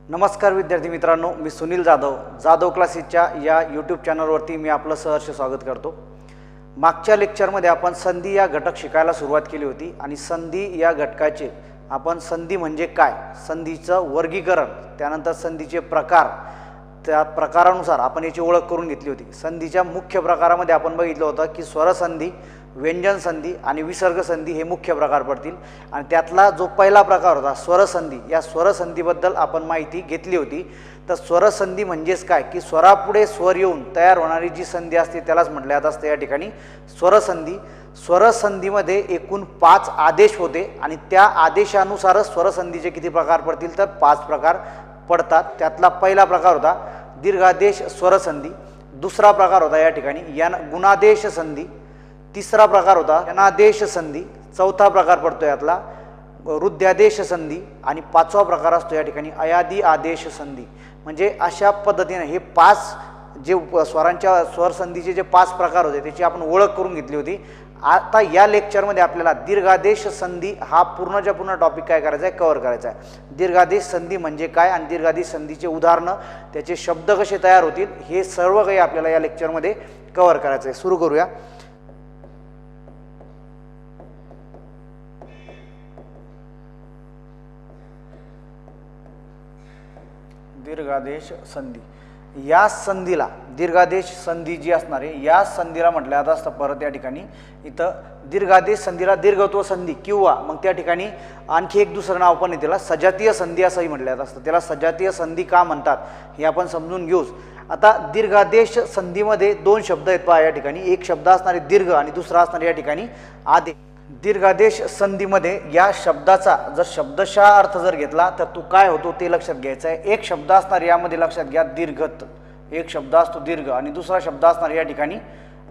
नमस्कार विद्यार्थी मित्रांनो, मी सुनील जाधव क्लासेसच्या या यूट्यूब चॅनलवरती मी आपलं सहर्ष स्वागत करतो। मागच्या लेक्चरमध्ये आपण संधी या घटक शिकायला सुरुवात केली होती आणि संधी या घटकाचे आपण संधी म्हणजे काय, संधीचं वर्गीकरण, त्यानंतर संधीचे प्रकार, त्या प्रकारानुसार आपण याची ओळख करून घेतली होती। संधीच्या मुख्य प्रकारामध्ये आपण बघितलं होतं की स्वरसंधी, व्यंजन संधी आणि विसर्ग संधी हे मुख्य प्रकार पडतील आणि त्यातला जो पहिला प्रकार होता स्वरसंधी, या स्वरसंधीबद्दल आपण माहिती घेतली होती। तर स्वरसंधी म्हणजेच काय की स्वरापुढे स्वर येऊन तयार होणारी जी संधी असते त्यालाच म्हटले जात असते या ठिकाणी स्वरसंधी। स्वरसंधीमध्ये एकूण 5 आदेश होते आणि त्या आदेशानुसारच स्वरसंधीचे किती प्रकार पडतील तर 5 प्रकार पडतात। त्यातला पहिला प्रकार होता दीर्घादेश स्वरसंधी, दुसरा प्रकार होता या ठिकाणी गुणादेश संधी, तिसरा प्रकार होता यनादेश संधी, चौथा प्रकार पडतो यातला रुद्यादेश संधी आणि पाचवा प्रकार असतो या ठिकाणी अयादी आदेश संधी। म्हणजे अशा पद्धतीने हे 5 जे स्वरांच्या स्वरसंधीचे जे 5 प्रकार होते त्याची आपण ओळख करून घेतली होती। आता या लेक्चरमध्ये आपल्याला दीर्घादेश संधी हा पूर्णच्या पूर्ण टॉपिक काय करायचा आहे, कव्हर करायचा आहे। दीर्घादेश संधी म्हणजे काय आणि दीर्घादेश संधीचे उदाहरणं, त्याचे शब्द कसे तयार होतील, हे सर्व काही आपल्याला या लेक्चरमध्ये कव्हर करायचं आहे। सुरू करूया। दीर्घादेश संधी, या संधीला दीर्घादेश संधी जी असणार आहे या संधीला म्हटलं जात असतं परत या ठिकाणी इथं दीर्घादेश संधीला दीर्घत्व संधी किंवा मग त्या ठिकाणी आणखी एक दुसरं नाव पण आहे त्याला सजातीय संधी असंही म्हटलं जात असतं। त्याला सजातीय संधी का म्हणतात हे आपण समजून घेऊच। आता दीर्घादेश संधीमध्ये 2 शब्द आहेत पहा या ठिकाणी, एक शब्द असणार आहे दीर्घ आणि दुसरा असणार या ठिकाणी आदेश। दीर्घादेश संधीमध्ये या शब्दाचा जर शब्दशः अर्थ जर घेतला तर तो काय होतो ते लक्षात घ्यायचं आहे। एक शब्द असणार यामध्ये लक्षात घ्या दीर्घत, एक शब्द असतो दीर्घ आणि दुसरा शब्द असणार या ठिकाणी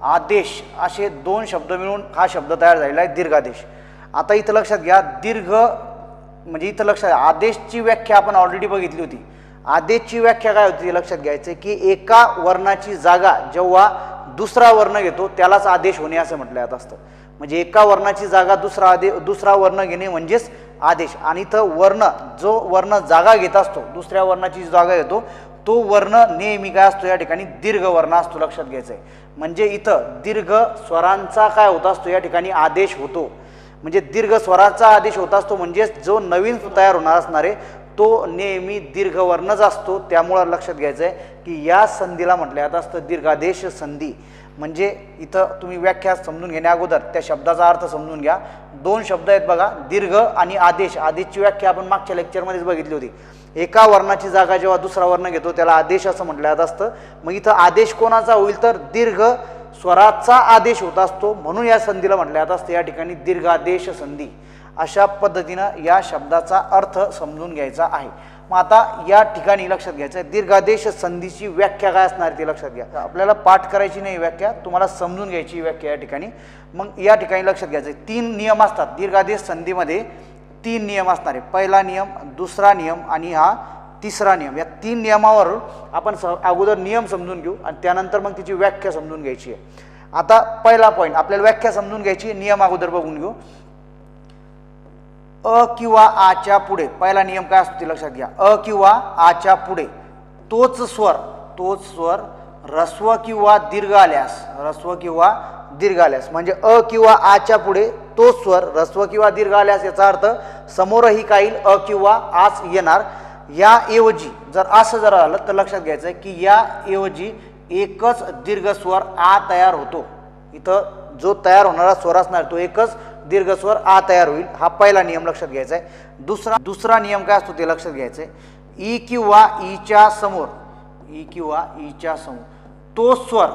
आदेश, असे 2 शब्द मिळून हा शब्द तयार झालेला आहे दीर्घादेश। आता इथं लक्षात घ्या दीर्घ म्हणजे इथं लक्षात आदेशची व्याख्या आपण ऑलरेडी बघितली होती। आदेशची व्याख्या काय होती लक्षात घ्यायचं की एका वर्णाची जागा जेव्हा दुसरा वर्ण घेतो त्यालाच आदेश होणे असं म्हटलं जात असतं। म्हणजे एका वर्णाची जागा दुसरा वर्ण घेणे म्हणजेच आदेश। आणि इथं वर्ण जो वर्ण जागा घेत असतो दुसऱ्या वर्णाची जागा घेतो तो वर्ण नेहमी काय असतो या ठिकाणी दीर्घ वर्ण असतो, लक्षात घ्यायचं आहे। म्हणजे इथं दीर्घ स्वरांचा काय होत असतो या ठिकाणी आदेश होतो, म्हणजे दीर्घ स्वराचा आदेश होत असतो, म्हणजे जो नवीन तयार होणार असणार आहे तो नेहमी दीर्घ वर्णच असतो। त्यामुळे लक्षात घ्यायचं आहे की या संधीला म्हटलं जात असतं दीर्घादेश संधी। म्हणजे इथं तुम्ही व्याख्या समजून घेण्या अगोदर त्या शब्दाचा अर्थ समजून घ्या। 2 शब्द आहेत बघा दीर्घ आणि आदेश। आदेशची व्याख्या आपण मागच्या लेक्चरमध्येच बघितली होती। एका वर्णाची जागा जेव्हा दुसरा वर्ण घेतो त्याला आदेश असं म्हटलं जात असतं। मग इथं आदेश कोणाचा होईल तर दीर्घ स्वराचा आदेश होत असतो, म्हणून या संधीला म्हटलं जात असतं या ठिकाणी दीर्घादेश संधी। अशा पद्धतीनं या शब्दाचा अर्थ समजून घ्यायचा आहे। मग आता या ठिकाणी लक्षात घ्यायचं आहे दीर्घादेश संधीची व्याख्या काय असणार ते लक्षात घ्या। आपल्याला पाठ करायची नाही व्याख्या, तुम्हाला समजून घ्यायची व्याख्या या ठिकाणी। मग या ठिकाणी लक्षात घ्यायचं 3 नियम असतात दीर्घादेश संधीमध्ये, 3 नियम असणार आहे। पहिला नियम, दुसरा नियम आणि हा तिसरा नियम। या 3 नियमावर आपण अगोदर नियम समजून घेऊ आणि त्यानंतर मग तिची व्याख्या समजून घ्यायची आहे। आता पहिला पॉईंट आपल्याला व्याख्या समजून घ्यायची, नियम अगोदर बघून घेऊ। अ किंवा आच्या पुढे पहिला नियम काय असतो ते लक्षात घ्या। अ किंवा आच्या पुढे तोच स्वर ऱ्हस्व किंवा दीर्घ आल्यास, म्हणजे अ किंवा आच्या पुढे तोच स्वर ऱ्हस्व किंवा दीर्घ आल्यास याचा अर्थ समोरही काही अ किंवा आच येणार। या ऐवजी जर असं जर आलं तर लक्षात घ्यायचं की या ऐवजी एकच दीर्घ स्वर आ तयार होतो। इथं जो तयार होणारा स्वर असणार तो एकच दीर्घ स्वर आ तयार होईल। हा पहिला नियम लक्षात घ्यायचा आहे। दुसरा नियम काय असतो ते लक्षात घ्यायचं आहे। ई किंवा ईच्या समोर तोच स्वर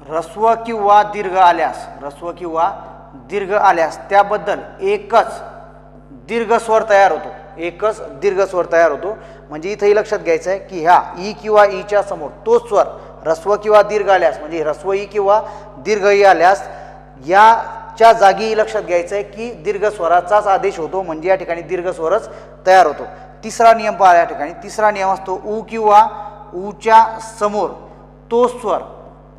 ऱ्हस्व किंवा दीर्घ आल्यास त्याबद्दल एकच दीर्घ स्वर तयार होतो। म्हणजे इथंही लक्षात घ्यायचं आहे की ह्या ई किंवा ईच्या समोर तोच स्वर ऱ्हस्व किंवा दीर्घ आल्यास, म्हणजे ह्रस्व ई किंवा दीर्घ ई आल्यास याच्या जागी लक्षात घ्यायचं आहे की दीर्घ स्वराचाच आदेश होतो, म्हणजे या ठिकाणी दीर्घ स्वरच तयार होतो। तिसरा नियम पहा या ठिकाणी, तिसरा नियम असतो ऊ किंवा ऊच्या समोर तो स्वर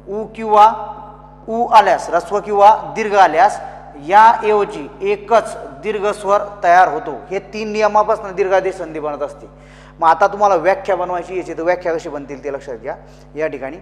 ऊ किंवा ऊ आल्यास ऱ्हस्व किंवा दीर्घ आल्यास याऐवजी एकच दीर्घ स्वर तयार होतो. हे 3 नियमापासून दीर्घादेश संधी बनत असते. मग आता तुम्हाला व्याख्या बनवायची याची, तर व्याख्या कशी बनतील ते लक्षात घ्या या ठिकाणी.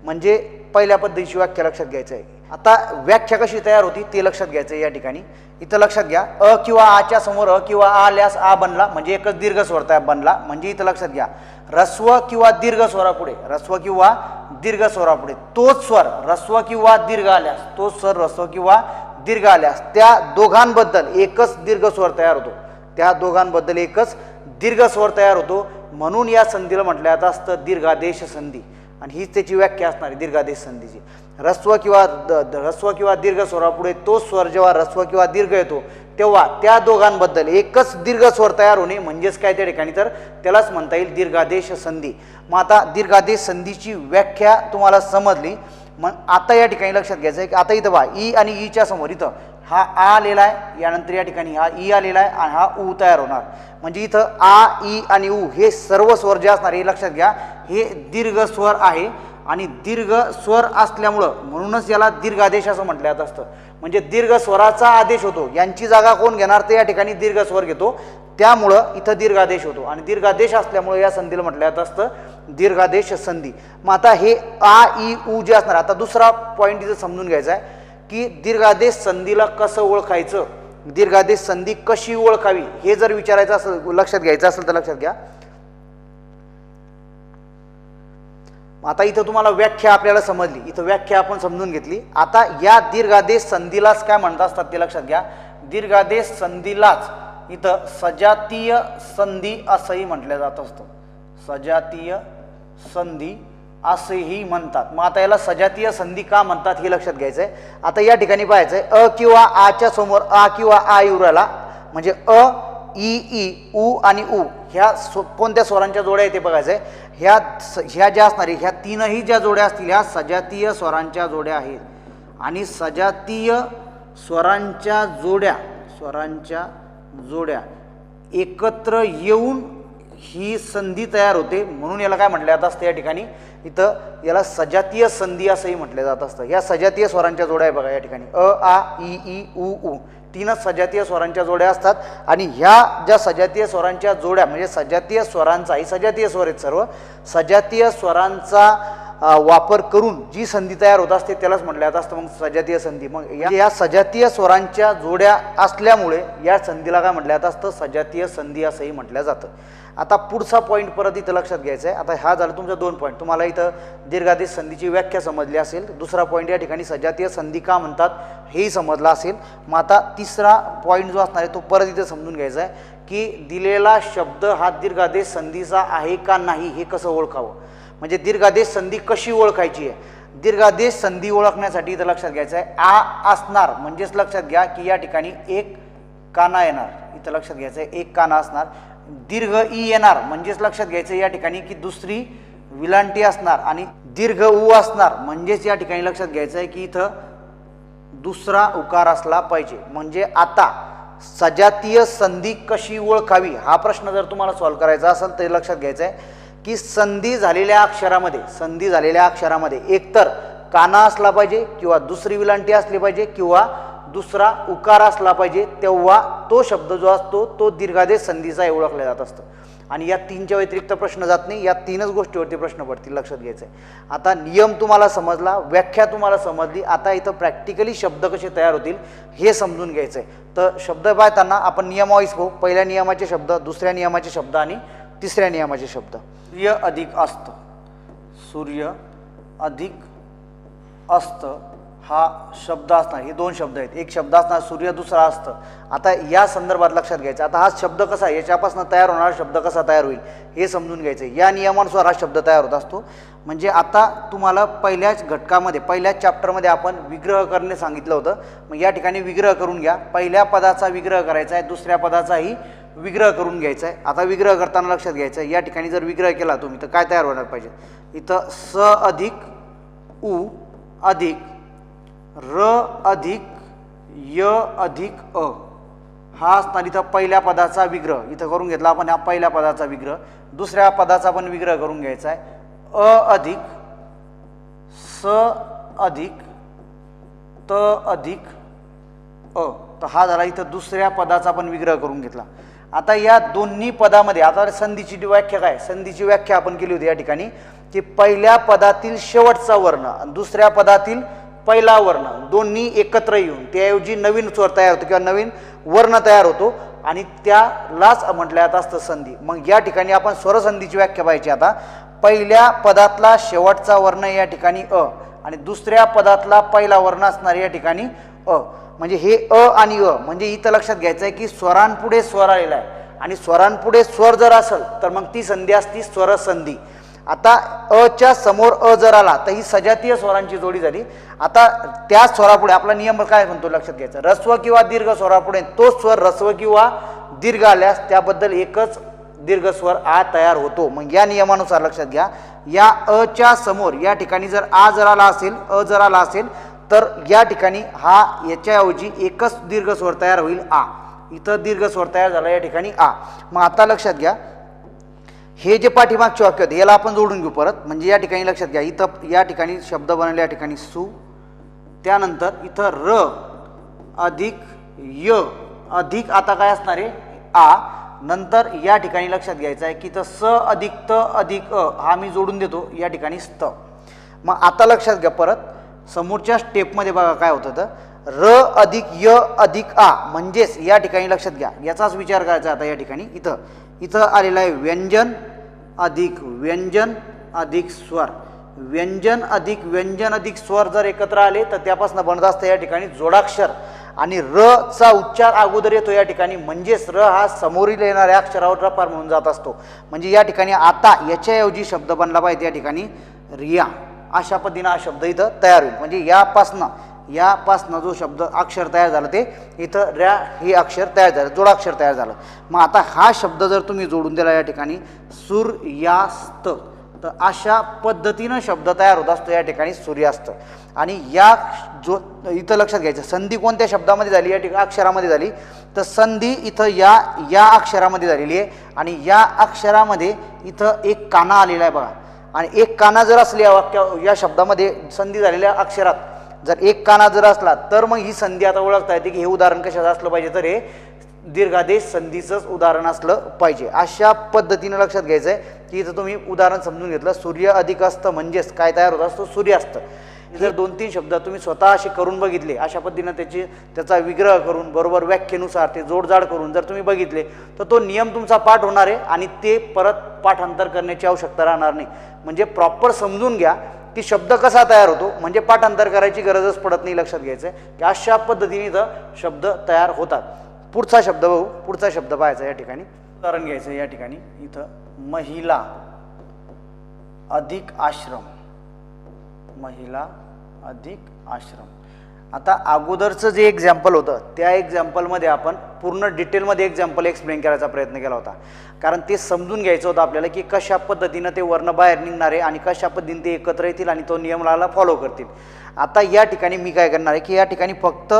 म्हणजे पहिल्या पद्धतीची व्याख्या लक्षात घ्यायचं आहे. आता व्याख्या कशी तयार होती ते लक्षात घ्यायचं आहे या ठिकाणी. इथं लक्षात घ्या, अ किंवा आच्या समोर अ किंवा आ आल्यास आ बनला म्हणजे एकच दीर्घ स्वर तयार बनला. म्हणजे इथं लक्षात घ्या, ऱ्हस्व किंवा दीर्घ स्वरापुढे, ऱ्हस्व किंवा दीर्घ स्वरापुढे तोच स्वर ऱ्हस्व किंवा दीर्घ आल्यास, तोच स्वर ऱ्हस्व किंवा दीर्घ आल्यास त्या दोघांबद्दल एकच दीर्घ स्वर तयार होतो. त्या दोघांबद्दल एकच दीर्घ स्वर तयार होतो. म्हणून या संधीला म्हटलं जात असतं दीर्घादेश संधी. आणि हीच त्याची व्याख्या असणार आहे दीर्घादेश संधीची. ऱ्हस्व किंवा दीर्घ स्वरापुढे तो स्वर जेव्हा ऱ्हस्व किंवा दीर्घ येतो तेव्हा त्या दोघांबद्दल एकच दीर्घ स्वर तयार होणे म्हणजेच काय त्या ठिकाणी, तर त्यालाच म्हणता येईल दीर्घादेश संधी. मग आता दीर्घादेश संधीची व्याख्या तुम्हाला समजली. मग आता या ठिकाणी लक्षात घ्यायचं आहे की आता इथं पहा, ई आणि ईच्या समोर इथं हा आ आलेला आहे, यानंतर या ठिकाणी हा ई आलेला आहे आणि हा ऊ तयार होणार. म्हणजे इथं आ, ई आणि ऊ हे सर्व स्वर जे असणार हे लक्षात घ्या, हे दीर्घ स्वर आहे. आणि दीर्घ स्वर असल्यामुळं म्हणूनच याला दीर्घादेश असं म्हटलं जात असतं. म्हणजे दीर्घ स्वराचा आदेश होतो, यांची जागा कोण घेणार तर या ठिकाणी दीर्घ स्वर घेतो. त्यामुळं इथं दीर्घादेश होतो. आणि दीर्घादेश असल्यामुळे या संधीला म्हटलं जात असतं दीर्घादेश संधी. मग आता हे आ, ई, ऊ जे असणार, आता दुसरा पॉईंट इथं समजून घ्यायचा आहे की दीर्घादेश संधीला कसं ओळखायचं, दीर्घादेश संधी कशी ओळखावी हे जर विचारायचं असेल, लक्षात घ्यायचं असेल तर लक्षात घ्या. आता इथं तुम्हाला व्याख्या आपल्याला समजली, इथं व्याख्या आपण समजून घेतली. आता या दीर्घादेश संधीलाच काय म्हणत असतात ते लक्षात घ्या. दीर्घादेश संधीलाच इथं सजातीय संधी असंही म्हटलं जात असतं. सजातीय संधी असेही म्हणतात. मग आता याला सजातीय संधी का म्हणतात हे लक्षात घ्यायचं आहे. आता या ठिकाणी पाहायचं आहे, अ किंवा आच्या समोर आ किंवा आ येऊ राहिला म्हणजे अ, ई, ई, ऊ आणि ऊ ह्या कोणत्या स्वरांच्या जोड्या येते बघायचं आहे. ह्या ज्या असणारी ह्या तीनही ज्या जोड्या असतील ह्या सजातीय स्वरांच्या जोड्या आहेत. आणि सजातीय स्वरांच्या जोड्या एकत्र येऊन ही संधी तयार होते. म्हणून याला काय म्हटलं जात असतं या ठिकाणी, इथं याला सजातीय संधी असंही म्हटलं जात असतं. ह्या सजातीय स्वरांच्या जोड्या आहे बघा या ठिकाणी, अ, आ, ई, ई, ऊ, ऊ तीनच सजातीय स्वरांच्या जोड्या असतात. आणि ह्या ज्या सजातीय स्वरांच्या जोड्या म्हणजे सजातीय स्वरांचा, ही सजातीय स्वर आहेत सर्व, सजातीय स्वरांचा वापर करून जी संधी तयार होत असते त्यालाच म्हटलं जात असतं मग सजातीय संधी. मग या सजातीय स्वरांच्या जोड्या असल्यामुळे या संधीला काय म्हटलं जात असतं सजातीय संधी असंही म्हटलं जातं. आता पुढचा पॉईंट परत इथं लक्षात घ्यायचा आहे. आता हा झाला तुमचा 2 पॉईंट. तुम्हाला इथं दीर्घादेश संधीची व्याख्या समजली असेल. दुसरा पॉईंट या ठिकाणी सजातीय संधी का म्हणतात हेही समजलं असेल. मग आता तिसरा पॉईंट जो असणार आहे तो परत इथं समजून घ्यायचा आहे की दिलेला शब्द हा दीर्घादेश संधीचा आहे का नाही हे कसं ओळखावं. म्हणजे दीर्घादेश संधी कशी ओळखायची आहे. दीर्घादेश संधी ओळखण्यासाठी इथं लक्षात घ्यायचं आहे, आ असणार म्हणजेच लक्षात घ्या की या ठिकाणी एक काना येणार. इथं लक्षात घ्यायचं आहे एक काना असणार. दीर्घ ई येणार म्हणजेच लक्षात घ्यायचं या ठिकाणी की दुसरी विलांटी असणार. आणि दीर्घ ऊ असणार म्हणजेच या ठिकाणी लक्षात घ्यायचं आहे की इथं दुसरा उकार असला पाहिजे. म्हणजे आता सजातीय संधी कशी ओळखावी हा प्रश्न जर तुम्हाला सॉल्व्ह करायचा असेल तर लक्षात घ्यायचं आहे की संधी झालेल्या अक्षरामध्ये एकतर काना असला पाहिजे किंवा दुसरी विलांटी असली पाहिजे किंवा दुसरा उकार असला पाहिजे, तेव्हा तो शब्द जो असतो तो दीर्घादेश संधीचा ओळखला जात असतं. आणि या 3च्या व्यतिरिक्त प्रश्न जात नाही. या 3च गोष्टीवरती प्रश्न पडतील, लक्षात घ्यायचं आहे. आता नियम तुम्हाला समजला, व्याख्या तुम्हाला समजली. आता इथं प्रॅक्टिकली शब्द कसे तयार होतील हे समजून घ्यायचं आहे. तर शब्द पाहताना आपण नियमावाईज पाहू. पहिल्या नियमाचे शब्द, दुसऱ्या नियमाचे शब्द आणि तिसऱ्या नियमाचे शब्द. सूर्य अधिक अस्त, सूर्य अधिक अस्त हा शब्द असणार. हे 2 शब्द आहेत. एक शब्द असणार सूर्य, दुसरा अस्त. आता या संदर्भात लक्षात घ्यायचं. आता हा शब्द कसा, याच्यापासून तयार होणारा शब्द कसा तयार होईल हे समजून घ्यायचं. या नियमानुसार हा शब्द तयार होत असतो. म्हणजे आता तुम्हाला पहिल्याच घटकामध्ये, पहिल्याच चॅप्टरमध्ये आपण विग्रह करणे सांगितलं होतं. मग या ठिकाणी विग्रह करून घ्या. पहिल्या पदाचा विग्रह करायचा आहे, दुसऱ्या पदाचाही विग्रह करून घ्यायचा आहे. आता विग्रह करताना लक्षात घ्यायचं आहे या ठिकाणी जर विग्रह केला तुम्ही तर काय तयार होणार पाहिजे. इथं स अधिक उ अधिक र अधिक य अधिक अ हा असणार इथं पहिल्या पदाचा विग्रह. इथं करून घेतला आपण हा पहिल्या पदाचा विग्रह. दुसऱ्या पदाचा पण विग्रह करून घ्यायचा आहे. अ अधिक स अधिक त अधिक अ तर हा झाला इथं दुसऱ्या पदाचा आपण विग्रह करून घेतला. आता या दोन्ही पदामध्ये आता संधीची व्याख्या काय, संधीची व्याख्या आपण केली होती या ठिकाणी की पहिल्या पदातील शेवटचा वर्ण आणि दुसऱ्या पदातील पहिला वर्ण दोन्ही एकत्र येऊन त्याऐवजी नवीन स्वर तयार होतो किंवा नवीन वर्ण तयार होतो आणि त्यालाच म्हटलं जात असतं संधी. मग या ठिकाणी आपण स्वरसंधीची व्याख्या पाहिजे. आता पहिल्या पदातला शेवटचा वर्ण या ठिकाणी अ आणि दुसऱ्या पदातला पहिला वर्ण असणार या ठिकाणी अ. म्हणजे हे अ आणि अ म्हणजे इथं लक्षात घ्यायचं आहे की स्वरांपुढे स्वर आलेला आहे आणि स्वरांपुढे स्वर जर असेल तर मग ती संधी असती स्वरसंधी. आता अच्या समोर अ जर आला तर ही सजातीय स्वरांची जोडी झाली. आता त्या स्वरापुढे आपला नियम काय म्हणतो लक्षात घ्यायचा, रस्व किंवा दीर्घ स्वरापुढे तो स्वर रस्व किंवा दीर्घ आल्यास त्याबद्दल एकच दीर्घ स्वर आ तयार होतो. मग या नियमानुसार लक्षात घ्या, या अच्या समोर या ठिकाणी जर आ जर आला असेल अ जर आला असेल तर या ठिकाणी हा याच्याऐवजी एकच दीर्घ स्वर तयार होईल आ. इथं दीर्घ स्वर तयार झाला या ठिकाणी आ. मग आता लक्षात घ्या हे जे पाठीमागचे वाक्य होते याला आपण जोडून घेऊ परत. म्हणजे या ठिकाणी लक्षात घ्या इथं या ठिकाणी शब्द बनवले या ठिकाणी सु, त्यानंतर इथं र अधिक य अधिक आता काय असणार आहे आ, नंतर या ठिकाणी लक्षात घ्यायचं आहे की इथं स अधिक त अधिक अ हा मी जोडून देतो या ठिकाणी स्त. मग आता लक्षात घ्या परत समोरच्या स्टेपमध्ये बघा काय होतं तर र अधिक य अधिक आ म्हणजेच या ठिकाणी लक्षात घ्या याचाच विचार करायचा. आता या ठिकाणी इथं आलेलं आहे व्यंजन अधिक स्वर. व्यंजन अधिक स्वर जर एकत्र आले तर त्यापासून बनत असतं या ठिकाणी जोडाक्षर आणि र चा उच्चार अगोदर येतो या ठिकाणी. म्हणजेच र हा समोरील येणाऱ्या अक्षरावर रपार म्हणून जात असतो. म्हणजे या ठिकाणी आता याच्याऐवजी शब्द बनला पाहिजे या ठिकाणी रिया. अशा पद्धतीनं हा शब्द इथं तयार होईल. म्हणजे यापासनं जो शब्द अक्षर तयार झालं ते इथं रॅ हे अक्षर तयार झालं, जोडाक्षर तयार झालं. मग आता हा शब्द जर तुम्ही जोडून दिला या ठिकाणी सूर्यास्त तर अशा पद्धतीनं शब्द तयार होत असतो या ठिकाणी सूर्यास्त. आणि या जो इथं लक्षात घ्यायचं संधी कोणत्या शब्दामध्ये झाली या ठिकाणी अक्षरामध्ये झाली तर संधी इथं या अक्षरामध्ये झालेली आहे आणि या अक्षरामध्ये इथं एक काना आलेला आहे बघा. आणि एक काना जर असली या शब्दामध्ये संधी झालेल्या अक्षरात जर एक काना जर असला तर मग ही संधी आता ओळखता येते की हे उदाहरण कशाचं असलं पाहिजे तर हे दीर्घादेश संधीचंच उदाहरण असलं पाहिजे. अशा पद्धतीनं लक्षात घ्यायचं आहे की इथं तुम्ही उदाहरण समजून घेतलं. सूर्य अधिक असतं म्हणजेच काय तयार होत असतो सूर्यास्त. जर 2-3 शब्द तुम्ही स्वतः असे करून बघितले अशा पद्धतीनं त्याचा विग्रह करून बरोबर व्याख्येनुसार ते जोडजाड करून जर तुम्ही बघितले तर तो नियम तुमचा पाठ होणार आहे आणि ते परत पाठांतर करण्याची आवश्यकता राहणार नाही. म्हणजे प्रॉपर समजून घ्या की शब्द कसा तयार होतो म्हणजे पाठांतर करायची गरजच पडत नाही. लक्षात घ्यायचं आहे की अशा पद्धतीने इथं शब्द तयार होतात. पुढचा शब्द बघू. पुढचा शब्द पाहायचा या ठिकाणी उदाहरण घ्यायचं या ठिकाणी इथं महिला अधिक आश्रम. महिला अधिक आश्रम. आता अगोदरचं जे एक्झाम्पल होतं त्या एक्झाम्पलमध्ये आपण पूर्ण डिटेलमध्ये एक्झाम्पल एक्सप्लेन करायचा प्रयत्न केला होता. कारण ते समजून घ्यायचं होतं आपल्याला की कशा पद्धतीनं ते वर्ण बाहेर निघणार आहे आणि कशा पद्धतीने ते एकत्र येतील आणि तो नियमाला फॉलो करतील. आता या ठिकाणी मी काय करणार आहे की या ठिकाणी फक्त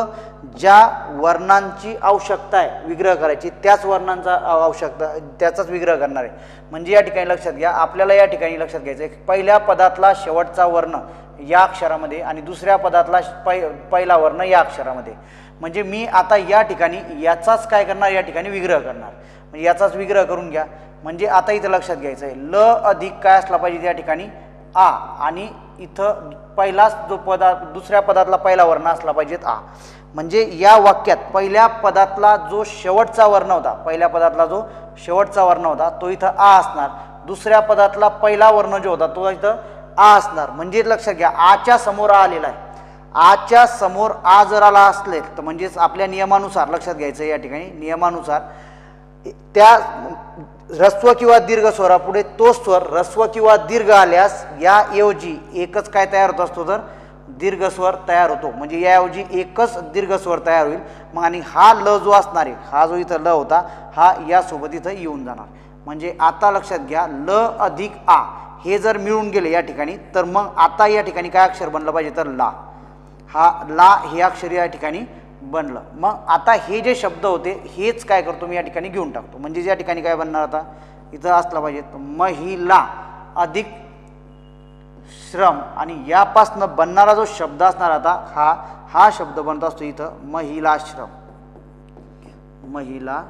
ज्या वर्णांची आवश्यकता आहे विग्रह करायची त्याच वर्णांचा आवश्यकता त्याचाच विग्रह करणार आहे. म्हणजे या ठिकाणी लक्षात घ्या आपल्याला या ठिकाणी लक्षात घ्यायचं आहे पहिल्या पदातला शेवटचा वर्ण या अक्षरामध्ये आणि दुसऱ्या पदातला पहिला वर्ण या अक्षरामध्ये. म्हणजे मी आता या ठिकाणी याचाच काय करणार या ठिकाणी विग्रह करणार. म्हणजे याचाच विग्रह करून घ्या. म्हणजे आता इथं लक्षात घ्यायचं आहे ल अधिक काय असला पाहिजे या ठिकाणी आ आणि इथं पहिलाच जो दुसऱ्या पदातला पहिला वर्ण असला पाहिजेत आ. म्हणजे या वाक्यात पहिल्या पदातला जो शेवटचा वर्ण होता तो इथं आ असणार. दुसऱ्या पदातला पहिला वर्ण जो होता तो इथं आ असणार. म्हणजे लक्षात घ्या आच्या समोर आ आलेला आहे. आच्या समोर आ जर आला असले तर म्हणजेच आपल्या नियमानुसार लक्षात घ्यायचं या ठिकाणी नियमानुसार त्या ह्रस्व किंवा दीर्घ स्वरापुढे तो स्वर ह्रस्व किंवा दीर्घ आल्यास याऐवजी एकच काय तयार होत असतो तर दीर्घ स्वर तयार होतो. म्हणजे याऐवजी एकच दीर्घ स्वर तयार होईल. मग आणि हा ल जो असणार आहे हा जो इथं ल होता हा यासोबत इथं येऊन जाणार. म्हणजे आता लक्षात घ्या ल अधिक आ हे जर मिळून गेले या ठिकाणी तर मग आता या ठिकाणी काय अक्षर बनलं पाहिजे तर ला. हा ला हे अक्षर या ठिकाणी बनलं. मग आता हे जे शब्द होते हेच काय करतो मी या ठिकाणी घेऊन टाकतो. म्हणजे या ठिकाणी काय बनणार आता इथं असलं पाहिजे महिला अधिक श्रम आणि यापासनं बनणारा जो शब्द असणार आता हा शब्द बनत असतो इथं महिलाश्रम. महिला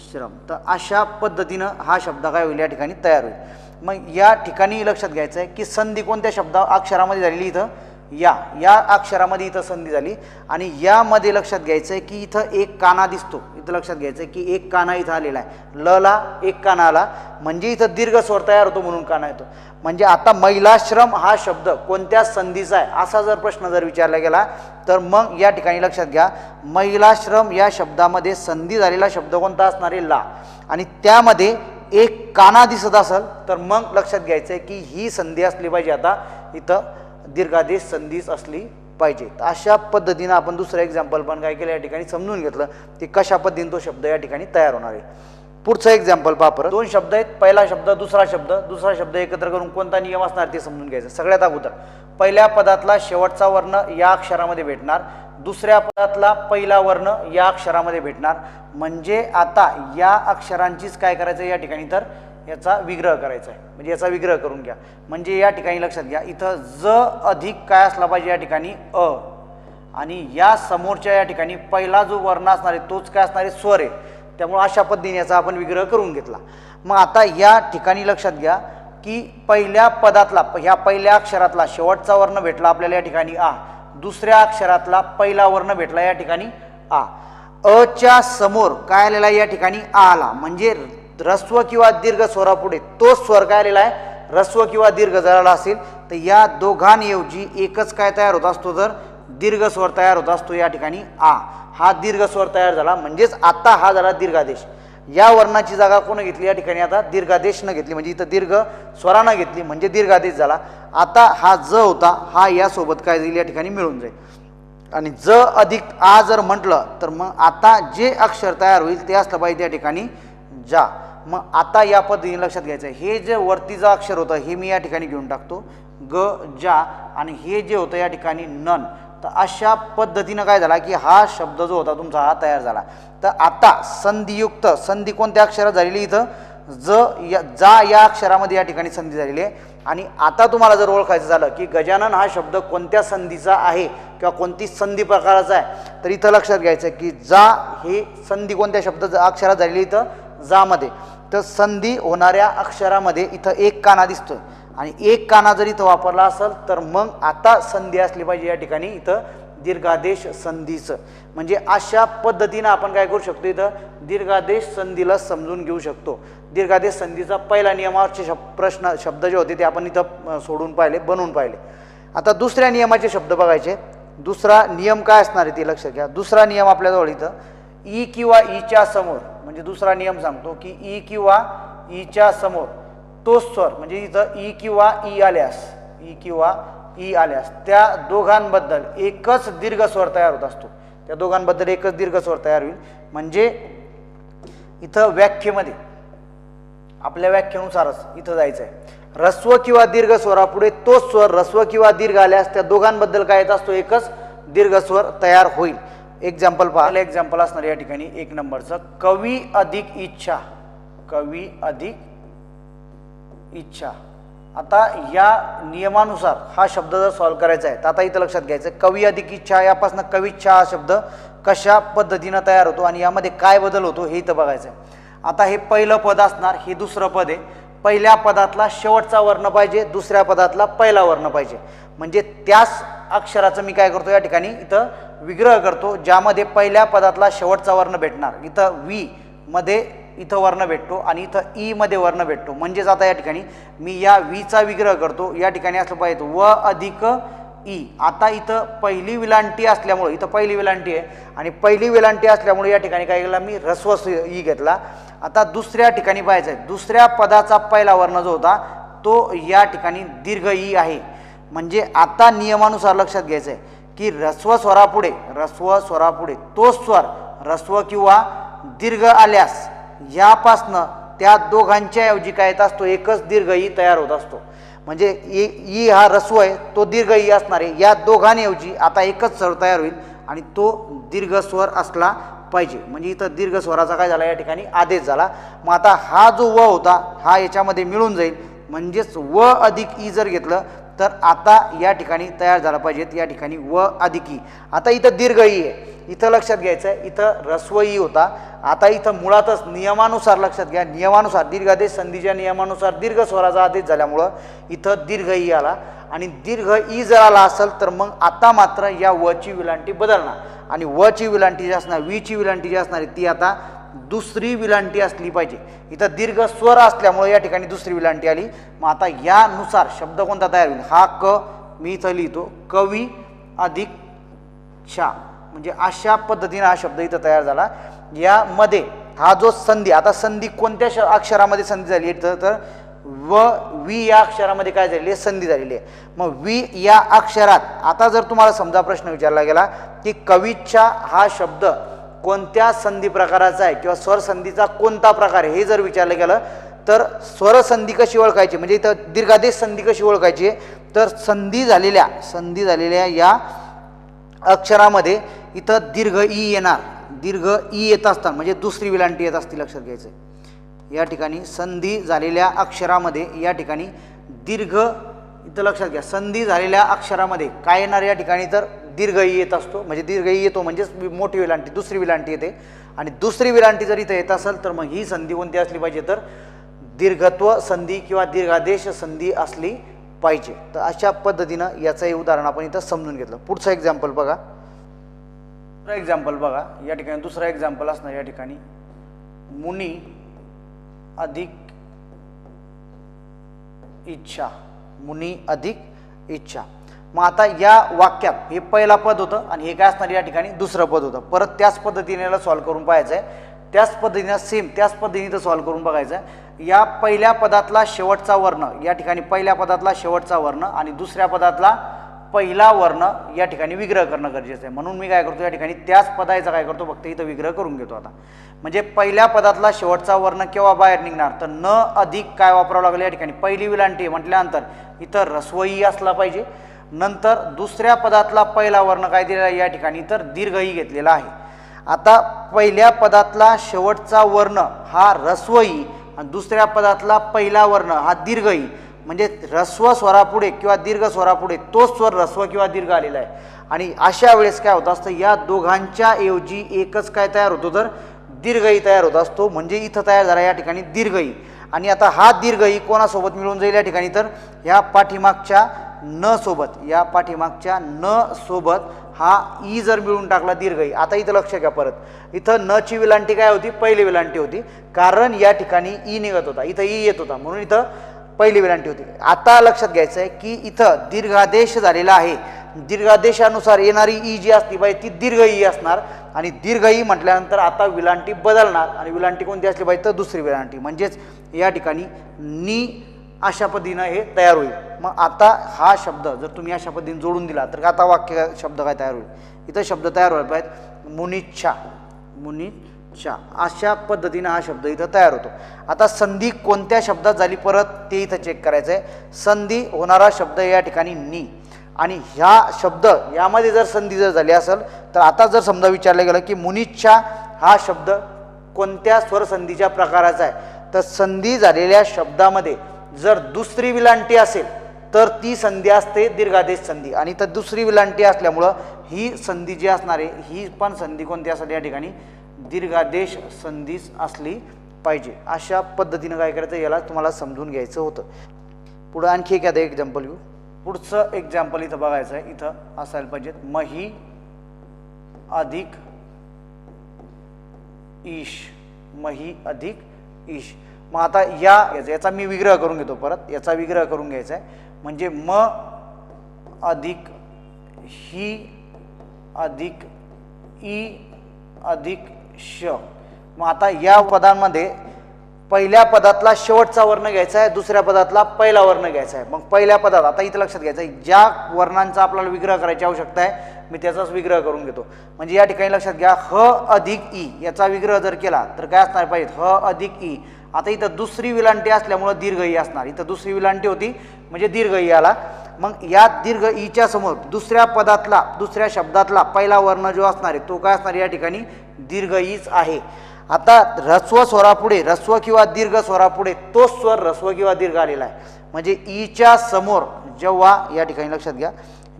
श्रम. तर अशा पद्धतीनं हा शब्द काय होईल या ठिकाणी तयार होईल. मग या ठिकाणी लक्षात घ्यायचं आहे की संधी कोणत्या अक्षरामध्ये झालेली, इथं या अक्षरामध्ये इथं संधी झाली. आणि यामध्ये लक्षात घ्यायचं आहे की इथं एक काना दिसतो. इथं लक्षात घ्यायचं आहे की एक काना इथं आलेला आहे, लला एक काना आला म्हणजे इथं दीर्घ स्वर तयार होतो म्हणून काना येतो. म्हणजे आता महिलाश्रम हा शब्द कोणत्या संधीचा आहे असा जर प्रश्न जर विचारला गेला तर मग या ठिकाणी लक्षात घ्या, महिलाश्रम या शब्दामध्ये संधी झालेला शब्द कोणता असणार आहे, ला. आणि त्यामध्ये एक काना दिसत असेल तर मग लक्षात घ्यायचं आहे की ही संधी असली पाहिजे, आता इथं दीर्घादेश संधीच असली पाहिजे. तर अशा पद्धतीनं आपण दुसरं एक्झाम्पल पण काय केलं या ठिकाणी समजून घेतलं की कशा पद्धतीने तो शब्द या ठिकाणी तयार होणार आहे. पुढचं एक्झाम्पल पहा परत. दोन शब्द आहेत, पहिला शब्द दुसरा शब्द एकत्र करून कोणता नियम असणार ते समजून घ्यायचं. सगळ्यात अगोदर पहिल्या पदातला शेवटचा वर्ण या अक्षरामध्ये भेटणार, दुसऱ्या पदातला पहिला वर्ण या अक्षरामध्ये भेटणार. म्हणजे आता या अक्षरांचीच काय करायचं या ठिकाणी, तर याचा विग्रह करायचा आहे. म्हणजे याचा विग्रह करून घ्या. म्हणजे या ठिकाणी लक्षात घ्या, इथं ज अधिक काय असला पाहिजे या ठिकाणी अ, आणि या समोरच्या या ठिकाणी पहिला जो वर्ण असणार आहे तोच काय असणार आहे, स्वर आहे. त्यामुळे अशा पद्धतीने याचा आपण विग्रह करून घेतला. मग आता या ठिकाणी लक्षात घ्या की पहिल्या पदातला ह्या पहिल्या अक्षरातला शेवटचा वर्ण भेटला आपल्याला या ठिकाणी आ, दुसऱ्या अक्षरातला पहिला वर्ण भेटला या ठिकाणी आ. अच्या समोर काय आलेला आहे या ठिकाणी आ आला. म्हणजे ऱ्हस्व किंवा दीर्घ स्वरापुढे तो स्वर काय आलेला आहे, ऱ्हस्व किंवा दीर्घ जर आला असेल तर या दोघांऐवजी एकच काय तयार होत असतो, तर दीर्घ स्वर तयार होत असतो या ठिकाणी आ. हा दीर्घ स्वर तयार झाला म्हणजेच आता हा झाला दीर्घादेश. या वर्णाची जागा कोण घेतली या ठिकाणी, आता दीर्घादेशनं घेतली. म्हणजे इथं दीर्घ स्वरानं घेतली म्हणजे दीर्घादेश झाला. आता हा ज होता हा यासोबत काय जाईल या ठिकाणी मिळून जाईल. आणि ज अधिक आ जर म्हटलं तर मग आता जे अक्षर तयार होईल ते असलं पाहिजे या ठिकाणी जा. मग आता या पद्धतीने लक्षात घ्यायचं आहे, हे जे वरतीचं अक्षर होतं हे मी या ठिकाणी घेऊन टाकतो ग जा, आणि हे जे होतं या ठिकाणी नन. तर अशा पद्धतीनं काय झाला की हा शब्द जो होता तुमचा हा तयार झाला. तर आता संधियुक्त संधी कोणत्या अक्षरात झालेली, इथं जा या अक्षरामध्ये या ठिकाणी संधी झालेली आहे. आणि आता तुम्हाला जर ओळखायचं झालं की गजानन हा शब्द कोणत्या संधीचा आहे किंवा कोणती संधी प्रकाराचा आहे तर इथं लक्षात घ्यायचं की जा हे संधी कोणत्या शब्द अक्षरात झालेली, इथं जामध्ये. तर संधी होणाऱ्या अक्षरामध्ये इथं एक काना दिसतोय आणि एक काना जर इथं वापरला असेल तर मग आता संधी असली पाहिजे या ठिकाणी इथं दीर्घादेश संधीचं. म्हणजे अशा पद्धतीनं आपण काय करू शकतो, इथं दीर्घादेश संधीला समजून घेऊ शकतो. दीर्घादेश संधीचा पहिला नियमावरचे शब्द जे होते ते आपण इथं सोडून पाहिले, बनवून पाहिले. आता दुसऱ्या नियमाचे शब्द बघायचे. दुसरा नियम काय असणार आहे ते लक्षात घ्या. दुसरा नियम आपल्याजवळ इथं ई किंवा ईच्या समोर, म्हणजे दुसरा नियम सांगतो की ई किंवा ईच्या समोर तो स्वर, म्हणजे इथं ई किंवा ई आल्यास त्या दोघांबद्दल एकच दीर्घ स्वर तयार होत असतो. त्या दोघांबद्दल एकच दीर्घ स्वर तयार होईल. म्हणजे इथं व्याख्येमध्ये आपल्या व्याख्येनुसारच इथं जायचं आहे. ऱ्हस्व किंवा दीर्घ स्वरापुढे तो स्वर ऱ्हस्व किंवा दीर्घ आल्यास त्या दोघांबद्दल काय येत असतो, एकच दीर्घ स्वर तयार होईल. एक्झाम्पल पहा. एक्झाम्पल असणार या ठिकाणी 1 नंबरचं, कवी अधिक इच्छा. कवी अधिक इच्छा. आता या नियमानुसार हा शब्द जर सॉल्व्ह करायचा आहे तर आता इथं लक्षात घ्यायचं, कवी अधिक इच्छा यापासून कविच्छा हा शब्द कशा पद्धतीनं तयार होतो आणि यामध्ये काय बदल होतो हे इथं बघायचं आहे. आता हे पहिलं पद असणार, हे दुसरं पद आहे. पहिल्या पदातला शेवटचा वर्ण पाहिजे, दुसऱ्या पदातला पहिला वर्ण पाहिजे. म्हणजे त्याच अक्षराचं मी काय करतो या ठिकाणी इथं विग्रह करतो, ज्यामध्ये पहिल्या पदातला शेवटचा वर्ण भेटणार. इथं वी मध्ये इथं वर्ण भेटतो आणि इथं ई मध्ये वर्ण भेटतो. म्हणजेच आता या ठिकाणी मी या वीचा विग्रह करतो. या ठिकाणी असलं पाहिजे व अधिक ई. आता इथं पहिली विलांटी असल्यामुळे इथं पहिली विलांटी आहे आणि पहिली विलांटी असल्यामुळे या ठिकाणी काय केलं मी ऱ्हस्व ई घेतला. आता दुसऱ्या ठिकाणी पाहायचं आहे, दुसऱ्या पदाचा पहिला वर्ण जो होता तो या ठिकाणी दीर्घ ई आहे. म्हणजे आता नियमानुसार लक्षात घ्यायचं आहे की ऱ्हस्व स्वरापुढे तो स्वर ऱ्हस्व किंवा दीर्घ आल्यास यापासनं त्या दोघांच्या ऐवजी काय येत असतो, एकच दीर्घ ई तयार होत असतो. म्हणजे ई हा ऱ्हस्व आहे, तो दीर्घ ई असणार आहे. या दोघांऐवजी आता एकच स्वर तयार होईल आणि तो दीर्घ स्वर असला पाहिजे. म्हणजे इथं दीर्घ स्वराचा काय झाला या ठिकाणी आदेश झाला. मग आता हा जो व होता हा याच्यामध्ये मिळून जाईल. म्हणजेच व अधिक ई जर घेतलं तर आता या ठिकाणी तयार झाला पाहिजेत या ठिकाणी व अधिक ई. आता इथं दीर्घ ई आहे, इथं लक्षात घ्यायचं आहे, इथं ह्रस्व ई होता. आता इथं मुळातच नियमानुसार लक्षात घ्या, नियमानुसार दीर्घादेश संधीच्या नियमानुसार दीर्घ स्वराचा आदेश झाल्यामुळं इथं दीर्घ ई आला. आणि दीर्घ ई जर आला असेल तर मग आता मात्र या वची विलांटी बदलणार आणि वची विलांटी जी असणार, वीची विलांटी जी असणार ती आता दुसरी विलांटी असली पाहिजे. इथं दीर्घ स्वर असल्यामुळे या ठिकाणी दुसरी विलांटी आली. मग आता यानुसार शब्द कोणता तयार होईल, हा क मी इथं लिहितो कवी अधिक शा, म्हणजे अशा पद्धतीने हा शब्द इथं तयार झाला. यामध्ये हा जो संधी, आता संधी कोणत्या अक्षरामध्ये संधी झाली तर व वी या अक्षरामध्ये काय झालेली आहे, संधी झालेली आहे. मग वी या अक्षरात आता जर तुम्हाला समजा प्रश्न विचारला गेला की कवीच्छा हा शब्द कोणत्या संधी प्रकाराचा आहे किंवा स्वरसंधीचा कोणता प्रकार आहे हे जर विचारलं गेलं तर स्वरसंधी कशी ओळखायची, म्हणजे इथं दीर्घादेश संधी कशी ओळखायची, तर संधी झालेल्या या अक्षरामध्ये इथं दीर्घ ई येणार. दीर्घ ई येत असतात म्हणजे दुसरी विलांटी येत असते, लक्षात घ्यायचं. या ठिकाणी संधी झालेल्या अक्षरामध्ये या ठिकाणी दीर्घ, इथं लक्षात घ्या, संधी झालेल्या अक्षरामध्ये काय येणार या ठिकाणी तर दीर्घ ई येत असतो. म्हणजे दीर्घ ई येतो म्हणजेच मोठी विलांटी, दुसरी विलांटी येते. आणि दुसरी विलांटी जर इथं येत असेल तर मग ही संधी कोणती असली पाहिजे तर दीर्घत्व संधी किंवा दीर्घादेश संधी असली पाहिजे. तर अशा पद्धतीनं याचं उदाहरण आपण इथं समजून घेतलं. पुढचं एक्झाम्पल बघा, या ठिकाणी दुसरा एक्झाम्पल असणार या ठिकाणी मुनी अधिक इच्छा, मुनी अधिक इच्छा. मग आता या वाक्यात हे पहिला पद होतं आणि हे काय असणार या ठिकाणी दुसरं पद होतं. परत त्याच पद्धतीने याला सॉल्व्ह करून पाहायचं आहे, त्याच पद्धतीने सेम त्याच पद्धतीने सॉल्व्ह करून बघायचं आहे. या पहिल्या पदातला शेवटचा वर्ण, या ठिकाणी पहिल्या पदातला शेवटचा वर्ण आणि दुसऱ्या पदातला पहिला वर्ण या ठिकाणी विग्रह करणं गरजेचं आहे. म्हणून मी काय करतो या ठिकाणी त्याच पदाचा काय करतो फक्त इथं विग्रह करून घेतो. आता म्हणजे पहिल्या पदातला शेवटचा वर्ण केव्हा बाहेर निघणार तर न अधिक काय वापरावं लागलं या ठिकाणी पहिली विलांटी म्हटल्यानंतर इथं ऱ्हस्वई असला पाहिजे. नंतर दुसऱ्या पदातला पहिला वर्ण काय दिलेला आहे या ठिकाणी तर दीर्घई घेतलेला आहे. आता पहिल्या पदातला शेवटचा वर्ण हा ऱ्हस्वई आणि दुसऱ्या पदातला पहिला वर्ण हा दीर्घई, म्हणजे ह्रस्व स्वरापुढे किंवा दीर्घ स्वरापुढे तोच स्वर ह्रस्व किंवा दीर्घ आलेला आहे. आणि अशा वेळेस काय होत असतं या दोघांच्या ऐवजी एकच काय तयार होतो तर दीर्घई तयार होत असतो. म्हणजे इथं तयार झाला या ठिकाणी दीर्घई. आणि आता हा दीर्घई कोणासोबत मिळून जाईल या ठिकाणी तर ह्या पाठीमागच्या न सोबत, या पाठीमागच्या न सोबत हा ई जर मिळून टाकला दीर्घई. आता इथं लक्ष घ्या, परत इथं न ची विलांटी काय होती पहिली विलांटी होती, कारण या ठिकाणी ई निघत होता, इथं ई येत होता म्हणून इथं पहिली विलांटी होती. आता लक्षात घ्यायचं आहे की इथं दीर्घादेश झालेला आहे, दीर्घादेशानुसार येणारी ई जी असती पाहिजे ती दीर्घ ई असणार. आणि दीर्घ ई म्हटल्यानंतर आता विलांटी बदलणार आणि विलांटी कोणती असली पाहिजे तर दुसरी विलांटी, म्हणजेच या ठिकाणी नी अशा पद्धतीनं हे तयार होईल. मग आता हा शब्द जर तुम्ही अशा पद्धतीने जोडून दिला तर आता वाक्य शब्द काय तयार होईल, इथं शब्द तयार व्हायला पाहिजे मुनिच्छा, मुनिच्छा अशा पद्धतीनं हा शब्द इथं तयार होतो. आता संधी कोणत्या शब्दात झाली परत ते इथं चेक करायचं आहे. संधी होणारा शब्द या ठिकाणी नी, आणि ह्या शब्द यामध्ये जर संधी जर झाली असेल तर आता जर समजा विचारलं गेलं की मुनिच्छा हा शब्द कोणत्या स्वरसंधीच्या प्रकाराचा आहे तर संधी झालेल्या शब्दामध्ये जर दुसरी विलांटी असेल तर ती संधी असते दीर्घादेश संधी. आणि तर दुसरी विलांटी असल्यामुळं ही संधी जी असणार आहे ही पण संधी कोणती असेल या ठिकाणी दीर्घादेश संधीच असली पाहिजे. अशा पद्धतीनं काय करायचं याला तुम्हाला समजून घ्यायचं होतं. पुढं आणखी एक एक्झाम्पल घेऊ. पुढचं एक्झाम्पल इथं बघायचं आहे, इथं असायला पाहिजेत मही अधिक ईश, मही अधिक ईश. मग आता याचा मी विग्रह करून घेतो, परत याचा विग्रह करून घ्यायचा आहे. म्हणजे म अधिक ही अधिक ई अधिक श. मग आता या पदांमध्ये पहिल्या पदातला शेवटचा वर्ण घ्यायचा आहे, दुसऱ्या पदातला पहिला वर्ण घ्यायचा आहे. मग पहिल्या पदात आता इथं लक्षात घ्यायचं आहे ज्या वर्णांचा आपल्याला विग्रह करायची आवश्यकता आहे मी त्याचाच विग्रह करून घेतो. म्हणजे या ठिकाणी लक्षात घ्या ह अधिक ई याचा विग्रह जर केला तर काय असणार पाहिजे ह अधिक ई. आता इथं दुसरी विलांटी असल्यामुळं दीर्घ ई असणार, इथं दुसरी विलांटी होती म्हणजे दीर्घ ई आला. मग या दीर्घ ईच्या समोर दुसऱ्या पदातला दुसऱ्या शब्दातला पहिला वर्ण जो असणार आहे तो काय असणार या ठिकाणी दीर्घ ईच आहे. आता ह्रस्व स्वरापुढे ह्रस्व किंवा दीर्घ स्वरापुढे तोच स्वर ह्रस्व किंवा दीर्घ आलेला आहे. म्हणजे ईच्या समोर जेव्हा या ठिकाणी लक्षात घ्या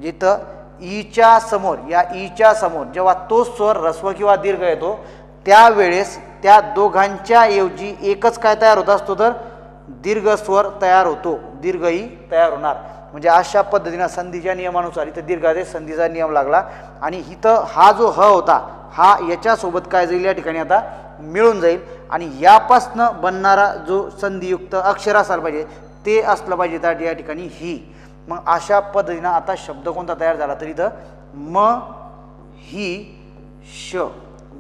जिथं ईच्या समोर या ईच्या समोर जेव्हा तो स्वर ऱ्हस्व किंवा दीर्घ येतो त्यावेळेस त्या दोघांच्या ऐवजी एकच काय तयार होत असतो तर दीर्घ स्वर तयार होतो, दीर्घही तयार होणार. म्हणजे अशा पद्धतीनं संधीच्या नियमानुसार इथं दीर्घादेश संधीचा नियम लागला आणि इथं हा जो ह होता हा याच्यासोबत काय जाईल या ठिकाणी आता मिळून जाईल आणि यापासनं बनणारा जो संधियुक्त अक्षर असायला पाहिजे ते असलं पाहिजे त्या या ठिकाणी ही. मग अशा पद्धतीनं आता शब्द कोणता तयार झाला तर इथं म ही श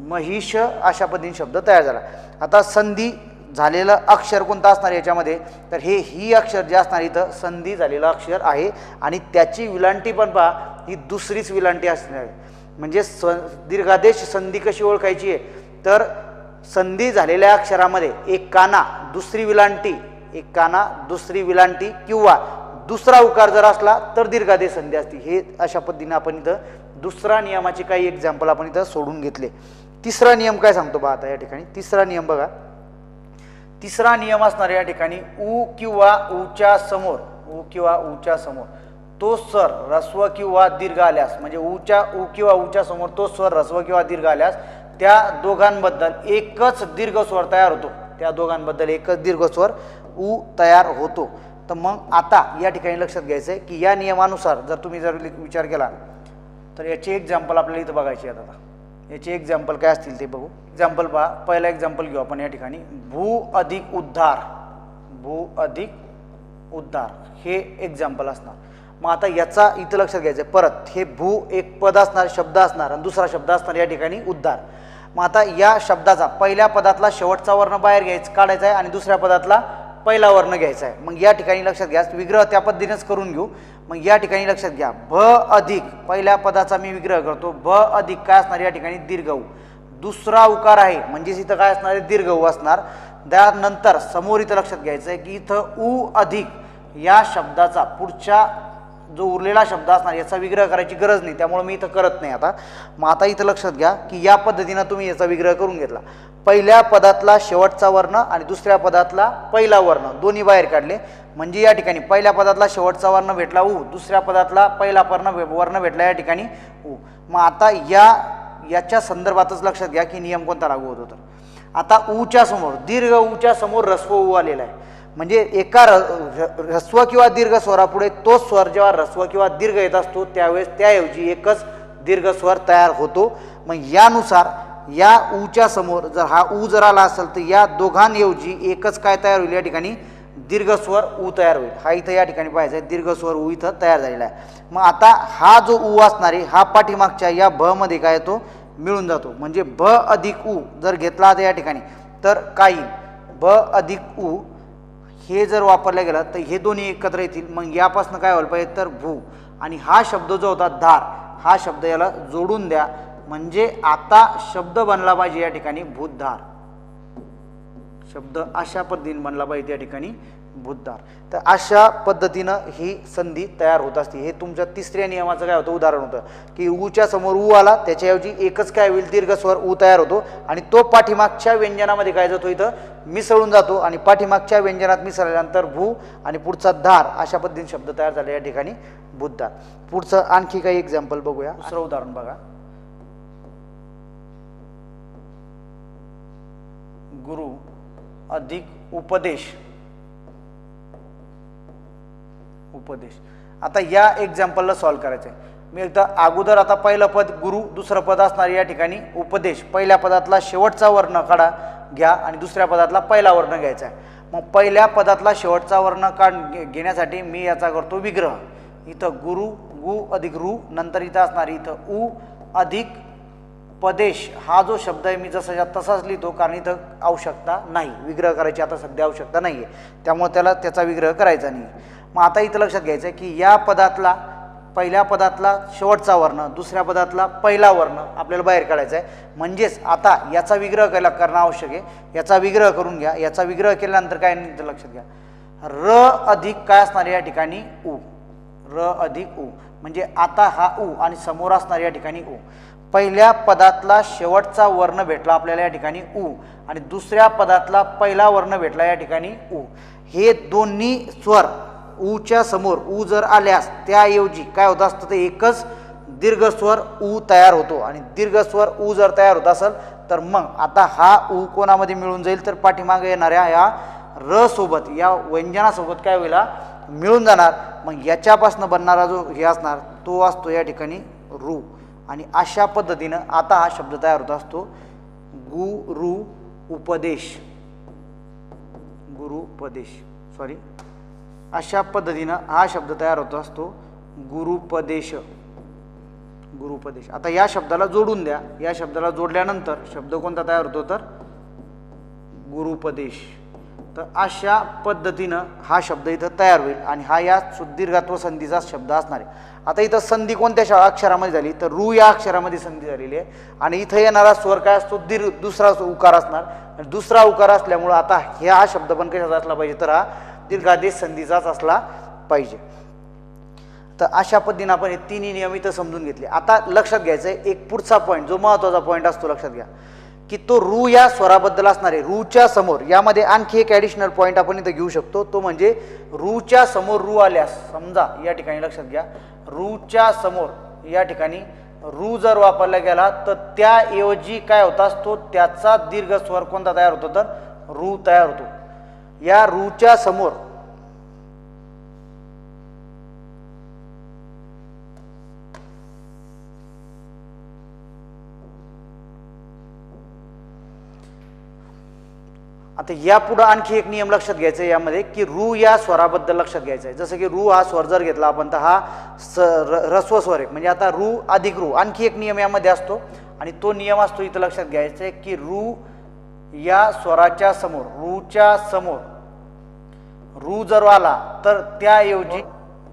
महिष अशा पद्धतीने शब्द तयार झाला. आता संधी झालेलं अक्षर कोणतं असणार याच्यामध्ये तर हे ही अक्षर जे असणार इथं संधी झालेलं अक्षर आहे आणि त्याची विलांटी पण पहा ही दुसरीच विलांटी असणार आहे. म्हणजे दीर्घादेश संधी कशी ओळखायची आहे तर संधी झालेल्या अक्षरामध्ये एक काना दुसरी विलांटी, एक काना दुसरी विलांटी किंवा दुसरा उकार जर असला तर दीर्घादेश संधी असते. हे अशा पद्धतीने आपण इथं दुसरा नियमाचे काही एक्झाम्पल आपण इथं सोडून घेतले. तिसरा नियम काय सांगतो बघा आता या ठिकाणी तिसरा नियम बघा. तिसरा नियम असणार या ठिकाणी उ किंवा ऊच्या समोर, उ किंवा ऊच्या समोर तो स्वर ऱ्हस्व किंवा दीर्घ आल्यास म्हणजे उ किंवा ऊच्या समोर तो स्वर ऱ्हस्व किंवा दीर्घ आल्यास त्या दोघांबद्दल एकच दीर्घ स्वर तयार होतो, त्या दोघांबद्दल एकच दीर्घ स्वर उ तयार होतो. तर मग आता या ठिकाणी लक्षात घ्यायचं आहे की या नियमानुसार जर तुम्ही जर विचार केला तर याचे एक्झाम्पल आपल्याला इथं बघायचे आहेत. आता याचे एक्झाम्पल काय असतील ते बघू. एक्झाम्पल पहा, पहिला एक्झाम्पल घेऊ आपण या ठिकाणी भू अधिक उद्धार, भू अधिक उद्धार हे एक्झाम्पल असणार. मग आता याचा इथं लक्षात घ्यायचं आहे परत हे भू एक पद असणार शब्द असणार आणि दुसरा शब्द असणार या ठिकाणी उद्धार. मग आता या शब्दाचा पहिल्या पदातला शेवटचा वर्ण बाहेर काढायचा आहे आणि दुसऱ्या पदातला पहिला वर्ण घ्यायचा आहे. मग या ठिकाणी लक्षात घ्या विग्रह त्या पद्धतीनेच करून घेऊ. मग या ठिकाणी लक्षात घ्या भ अधिक पहिल्या पदाचा मी विग्रह करतो, भ अधिक काय असणार या ठिकाणी दीर्घ उ, दुसरा उकार आहे म्हणजेच इथं काय असणार दीर्घ उ असणार. त्यानंतर समोर इथं लक्षात घ्यायचं आहे की इथं उ अधिक या शब्दाचा पुढच्या जो उरलेला शब्द असणार याचा विग्रह करायची गरज नाही त्यामुळे मी इथं करत नाही. आता मग आता इथं लक्षात घ्या की या पद्धतीनं तुम्ही याचा विग्रह करून घेतला. पहिल्या पदातला शेवटचा वर्ण आणि दुसऱ्या पदातला पहिला वर्ण दोन्ही बाहेर काढले म्हणजे या ठिकाणी पहिल्या पदातला शेवटचा वर्ण भेटला उ, दुसऱ्या पदातला पहिला वर्ण भेटला या ठिकाणी उ. मग आता याच्या संदर्भातच लक्षात घ्या की नियम कोणता लागू होतो. तर आता ऊच्या समोर दीर्घ ऊच्या समोर ऱ्हस्व उ आलेला आहे म्हणजे एका ऱ्हस्व किंवा दीर्घ स्वरापुढे तो स्वर जेव्हा ऱ्हस्व किंवा दीर्घ येत असतो त्यावेळेस त्याऐवजी एकच दीर्घ स्वर तयार होतो. मग यानुसार या ऊच्या समोर जर हा ऊ जर आला असेल तर या दोघांऐवजी एकच काय तयार होईल या ठिकाणी दीर्घ स्वर उ तयार होईल. हा इथं या ठिकाणी पाहायचा आहे दीर्घ स्वर उ इथं तयार झालेला आहे. मग आता हा जो उ असणार आहे हा पाठीमागच्या या भ मध्ये काय येतो मिळून जातो. म्हणजे भ अधिक उ जर घेतला तर या ठिकाणी तर काय भ अधिक उ हे जर वापरलं गेलं तर हे दोन्ही एकत्र येतील. मग यापासून काय व्हायला पाहिजे तर भू आणि हा शब्द जो होता धार हा शब्द याला जोडून द्या म्हणजे आता शब्द बनला पाहिजे या ठिकाणी भूतधार, शब्द अशा पद्धतीने बनला पाहिजे या ठिकाणी भूतधार. तर अशा पद्धतीनं ही संधी तयार होत असते. हे तुमच्या तिसऱ्या नियमाचं काय होतं उदाहरण होतं की ऊच्या समोर ऊ आला त्याच्याऐवजी एकच काय होईल दीर्घ स्वर ऊ तयार होतो आणि तो पाठीमागच्या व्यंजनामध्ये काय जातो इथं मिसळून जातो आणि पाठीमागच्या व्यंजनात मिसळल्यानंतर भू आणि पुढचा धार अशा पद्धतीने शब्द तयार झाले या ठिकाणी भूतधार. पुढचं आणखी काही एक्झाम्पल बघूया. दुसरं उदाहरण बघा. गुरु अधिक उपदेश, उपदेश. आता या एक्झाम्पलला सॉल्व्ह करायचं आहे. मी एकदा अगोदर आता पहिलं पद गुरु दुसरं पद असणार या ठिकाणी उपदेश. पहिल्या पदातला शेवटचा वर्ण काढा घ्या आणि दुसऱ्या पदातला पहिला वर्ण घ्यायचा आहे. मग पहिल्या पदातला शेवटचा वर्ण घेण्यासाठी मी याचा करतो विग्रह. इथं गुरु गु अधिक रू नंतर इथं असणार इथं उ अधिक पदेश हा जो शब्द आहे मी जसा तसाच लिहितो कारण इथं आवश्यकता नाही विग्रह करायची आता सध्या आवश्यकता नाही आहे त्यामुळे त्याचा विग्रह करायचा नाही. मग आता इथं लक्षात घ्यायचं आहे की या पदातला पहिल्या पदातला शेवटचा वर्ण दुसऱ्या पदातला पहिला वर्ण आपल्याला बाहेर काढायचा आहे. म्हणजेच आता याचा विग्रह करणं आवश्यक आहे. याचा विग्रह करून घ्या. याचा विग्रह केल्यानंतर काय नाही लक्षात घ्या र अधिक काय असणार या ठिकाणी उ, र अधिक उ म्हणजे आता हा उ आणि समोर असणार या ठिकाणी उ. पहिल्या पदातला शेवटचा वर्ण भेटला आपल्याला या ठिकाणी उ आणि दुसऱ्या पदातला पहिला वर्ण भेटला या ठिकाणी उ. हे दोन्ही स्वर ऊच्या समोर ऊ जर आल्यास त्याऐवजी काय होत असतं, ते एकच दीर्घस्वर ऊ तयार होतो. आणि दीर्घस्वर ऊ जर तयार होत असेल तर मग आता हा ऊ कोणामध्ये मिळून जाईल, तर पाठीमागे येणाऱ्या या र सोबत, या व्यंजनासोबत काय होईल, मिळून जाणार. मग याच्यापासून बनणारा जो हे असणार तो असतो या ठिकाणी रू. आणि अशा पद्धतीनं आता हा शब्द तयार होत असतो गुरु उपदेश. गुरुपदेश, सॉरी, अशा पद्धतीनं हा शब्द तयार होत असतो गुरुपदेश. गुरुपदेश. आता या शब्दाला जोडून द्या. या शब्दाला जोडल्यानंतर शब्द कोणता तयार होतो, तर गुरुपदेश. तर अशा पद्धतीनं हा शब्द इथं तयार होईल आणि हा या दीर्घत्व संधीचा शब्द असणार आहे. आता इथं संधी कोणत्या अक्षरामध्ये झाली, तर रू या अक्षरामध्ये संधी झालेली आहे. आणि इथं येणारा स्वर काय असतो, दुसरा उकार असणार. दुसरा उकार असल्यामुळं आता हा शब्द पण कशाचा असला पाहिजे, तर हा दीर्घादेश संधीचाच असला पाहिजे. तर अशा पद्धतीनं आपण हे तिन्ही नियम इथं समजून घेतले. आता लक्षात घ्यायचं आहे एक पुढचा पॉईंट, जो महत्त्वाचा पॉईंट असतो, लक्षात घ्या की तो रू या स्वराबद्दल असणार आहे. रूच्या समोर यामध्ये आणखी एक ॲडिशनल पॉईंट आपण इथं घेऊ शकतो, तो म्हणजे रूच्या समोर रू आल्यास, समजा या ठिकाणी लक्षात घ्या, रूच्या समोर या ठिकाणी रू जर वापरला गेला तर त्याऐवजी काय होत असतो, त्याचा दीर्घ स्वर कोणता तयार होतो, तर रू तयार होतो. या रूच्या समोर आता यापुढं आणखी एक नियम लक्षात घ्यायचा आहे यामध्ये, की रू या स्वराबद्दल लक्षात घ्यायचं आहे. जसं की रू हा स्वर जर घेतला आपण तर हा ऱ्हस्व स्वर आहे. म्हणजे आता रू अधिक रू, आणखी एक नियम यामध्ये असतो आणि तो नियम असतो इथं लक्षात घ्यायचा आहे, की रू या स्वराच्या समोर, रूच्या समोर रू जर आला तर त्याऐवजी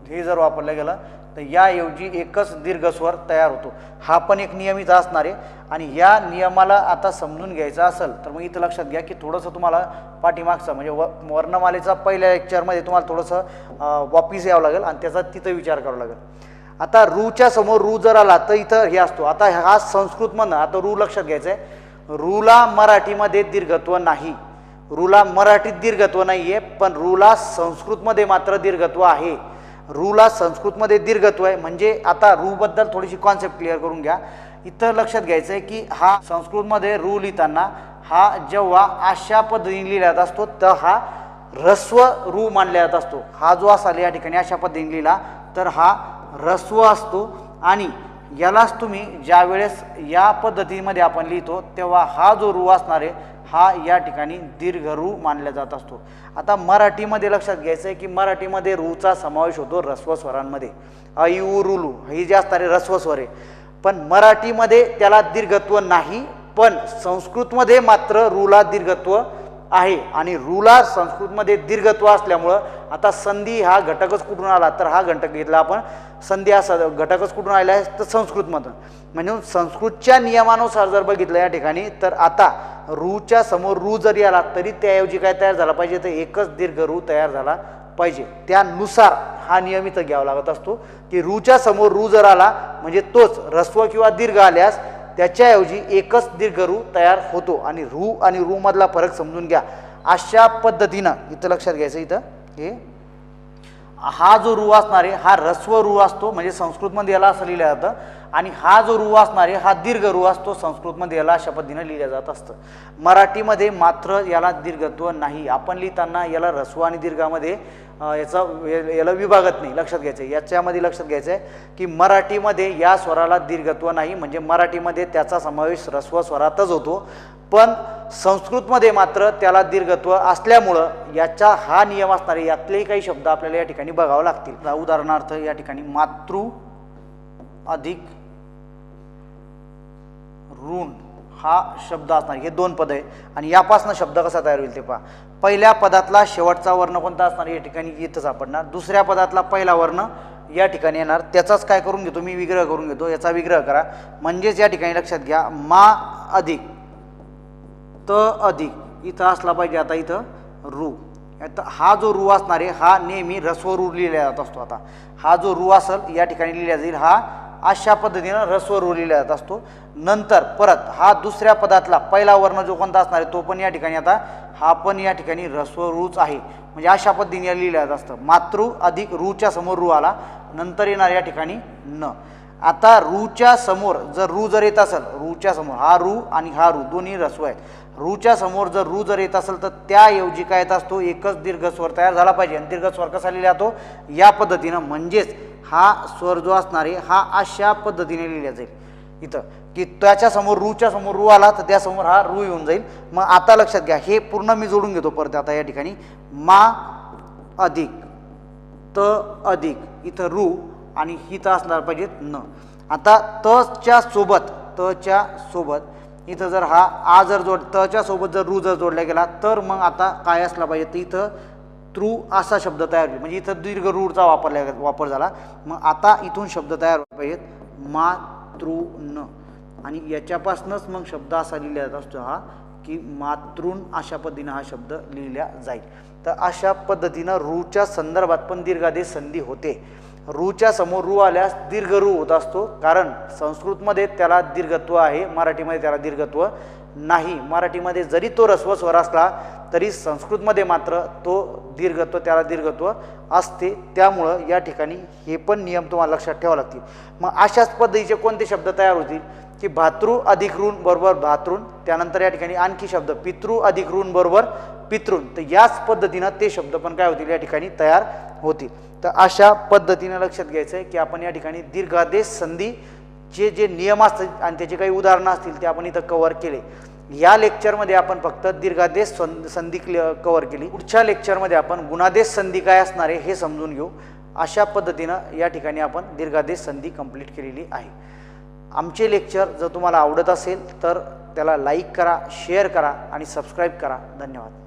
हे जर वापरलं गेलं तर याऐवजी एकच दीर्घ स्वर तयार होतो. हा पण एक नियमित असणार आहे. आणि या नियमाला आता समजून घ्यायचं असेल तर मग इथं लक्षात घ्या की थोडंसं तुम्हाला पाठीमागचं म्हणजे वर्णमालेचा पहिल्या लेक्चरमध्ये तुम्हाला थोडंसं वापिस यावं लागेल आणि त्याचा तिथं विचार करावा लागेल. आता रूच्या समोर रू जर आला तर इथं हे असतो. आता हा संस्कृतमधनं आता रू लक्षात घ्यायचं आहे, रूला मराठीमध्ये दीर्घत्व नाही. रूला मराठीत दीर्घत्व नाही आहे, पण रूला संस्कृतमध्ये मात्र दीर्घत्व आहे. रूला संस्कृतमध्ये दीर्घत्व आहे. म्हणजे आता रूबद्दल थोडीशी कॉन्सेप्ट क्लिअर करून घ्या. इथं लक्षात घ्यायचं आहे की हा संस्कृतमध्ये रू लिहिताना हा जेव्हा अशा पद्धतीने लिहिला जात असतो तर हा ऱ्हस्व रू मानला जात असतो. हा जो असा या ठिकाणी अशा पद्धतीने लिहिला तर हा ऱ्हस्व असतो. आणि यालाच तुम्ही ज्या वेळेस या पद्धतीमध्ये आपण लिहितो तेव्हा हा जो रू असणार आहे हा या ठिकाणी दीर्घ रू मानला जात असतो. आता मराठीमध्ये लक्षात घ्यायचं आहे की मराठीमध्ये रूचा समावेश होतो ऱ्हस्व स्वरांमध्ये. ऐ उ रू लू ही जे असणारे ऱ्हस्व स्वर आहे, पण मराठीमध्ये त्याला दीर्घत्व नाही, पण संस्कृतमध्ये मात्र रूला दीर्घत्व आहे. आणि रूला संस्कृतमध्ये दीर्घत्व असल्यामुळं आता संधी हा घटकच कुठून आला, तर हा घटक घेतला आपण संधी हा घटकच कुठून आला आहे तर संस्कृतमधून. म्हणजे संस्कृतच्या नियमानुसार जर बघितलं या ठिकाणी तर आता रूच्या समोर रू जरी आला तरी त्याऐवजी काय तयार झाला पाहिजे, तर एकच दीर्घ रू तयार झाला पाहिजे. त्यानुसार हा नियम इथं घ्यावा लागत असतो की रूच्या समोर रू जर आला म्हणजे तोच ऱ्हस्व किंवा दीर्घ आल्यास त्याच्याऐवजी एकच दीर्घ रू तयार होतो. आणि रू आणि रू मधला फरक समजून घ्या. अशा पद्धतीनं इथं लक्षात घ्यायचं, इथं हे हा जो रू असणार आहे हा ऱ्हस्व रू असतो, म्हणजे संस्कृतमध्ये याला असं लिहिलं जातं. आणि हा जो रू असणार आहे हा दीर्घ रू असतो, संस्कृतमध्ये याला अशा पद्धतीनं लिहिलं जात असतं. मराठीमध्ये याला दीर्घत्व नाही. आपण लिहिताना याला ऱ्हस्व आणि दीर्घामध्ये याला विभागत नाही. लक्षात घ्यायचं आहे याच्यामध्ये, लक्षात घ्यायचं आहे की मराठीमध्ये या स्वराला दीर्घत्व नाही, म्हणजे मराठीमध्ये त्याचा समावेश ऱ्हस्व स्वरातच होतो. पण संस्कृतमध्ये मात्र त्याला दीर्घत्व असल्यामुळं याचा हा नियम असणारे यातलेही काही शब्द आपल्याला या ठिकाणी बघावं लागतील. उदाहरणार्थ या ठिकाणी मातृ अधिक ऋण हा शब्द असणार, हे दोन पद आहे. आणि यापासून शब्द कसा तयार होईल ते पहा. पहिल्या पदातला शेवटचा वर्ण कोणता असणार या ठिकाणी इथं सापडणार. दुसऱ्या पदातला पहिला वर्ण या ठिकाणी येणार. त्याचाच काय करून घेतो मी, विग्रह करून घेतो. याचा विग्रह करा. म्हणजेच या ठिकाणी लक्षात घ्या मा अधिक त अधिक इथं असला पाहिजे. आता इथं रू, आता हा जो रू असणार आहे हा नेहमी ऱ्हस्व रू लिहिला जात असतो. आता हा जो रू असेल या ठिकाणी लिहिला जाईल हा अशा पद्धतीनं ऱ्हस्व रू लिहिला जात असतो। नंतर परत हा दुसऱ्या पदातला पहिला वर्ण जो कोणता असणार आहे तो पण या ठिकाणी आता हा पण या ठिकाणी ऱ्हस्व रूच आहे, म्हणजे अशा पद्धतीने लिहिलं जात असतं। मातृ अधिक रूच्या समोर रू आला, नंतर येणार या ठिकाणी न। आता रूच्या समोर जर रू जर येत असेल, रूच्या समोर हा रू आणि हा रू दोन्ही ऱ्हस्व आहेत, रूच्या समोर जर रू जर येत असेल तर त्याऐवजी काय येत असतो, एकच दीर्घ स्वर तयार झाला पाहिजे। आणि दीर्घ स्वर कसा लिहिला जातो, या पद्धतीनं, म्हणजेच हा स्वर जो असणार आहे हा अशा पद्धतीने लिहिला जाईल इथं, की त्याच्या समोर रूच्या समोर रू आला तर त्यासमोर हा रू येऊन जाईल। मग आता लक्षात घ्या, हे पूर्ण मी जोडून घेतो परत आता या ठिकाणी, मा अधिक त अधिक इथं रू आणि हिथं असणार पाहिजेत न। आता तच्या सोबत इथं जर हा आ जर तच्या सोबत जर रू जर जोडला गेला तर मग आता काय असला पाहिजे, तर इथं तृ असा शब्द तयार होईल, म्हणजे इथं दीर्घ रूचा वापर झाला। मग आता इथून शब्द तयार व्हायला पाहिजेत मातृन, आणि याच्यापासूनच मग शब्द असा लिहिला जात असतो हा, की मातृन अशा पद्धतीनं हा शब्द लिहिला जाईल। तर अशा पद्धतीनं रूच्या संदर्भात पण दीर्घादेश संधी होते। रूच्या समोर रू आल्यास दीर्घ रू होत असतो, कारण संस्कृतमध्ये त्याला दीर्घत्व आहे, मराठीमध्ये त्याला दीर्घत्व नाही। मराठीमध्ये जरी तो ऱ्हस्व स्वर असला तरी संस्कृतमध्ये मात्र तो दीर्घत्व त्याला दीर्घत्व असते। त्यामुळं या ठिकाणी हे पण नियम तुम्हाला लक्षात ठेवावे लागतील। मग अशाच पद्धतीचे कोणते शब्द तयार होतील, की भातृ अधिक ऋण बरोबर भातृन, त्यानंतर या ठिकाणी आणखी शब्द पितृ अधिक ऋण बरोबर पितृन, तर याच पद्धतीनं ते शब्द पण काय होतील या ठिकाणी तयार होतील। तर अशा पद्धतीने लक्षात घ्यायचं आहे की आपण या ठिकाणी दीर्घादेश संधी जे नियम असतील आणि त्याचे काही उदाहरणं असतील ते आपण इथं कव्हर केले। या लेक्चरमध्ये आपण फक्त दीर्घादेश संधी कव्हर केली। पुढच्या लेक्चरमध्ये आपण गुणादेश संधी काय असणार आहे हे समजून घेऊ। अशा पद्धतीनं या ठिकाणी आपण दीर्घादेश संधी कंप्लीट केलेली आहे। आमचे लेक्चर जर तुम्हाला आवडत असेल तर त्याला लाईक करा, शेअर करा आणि सबस्क्राईब करा। धन्यवाद।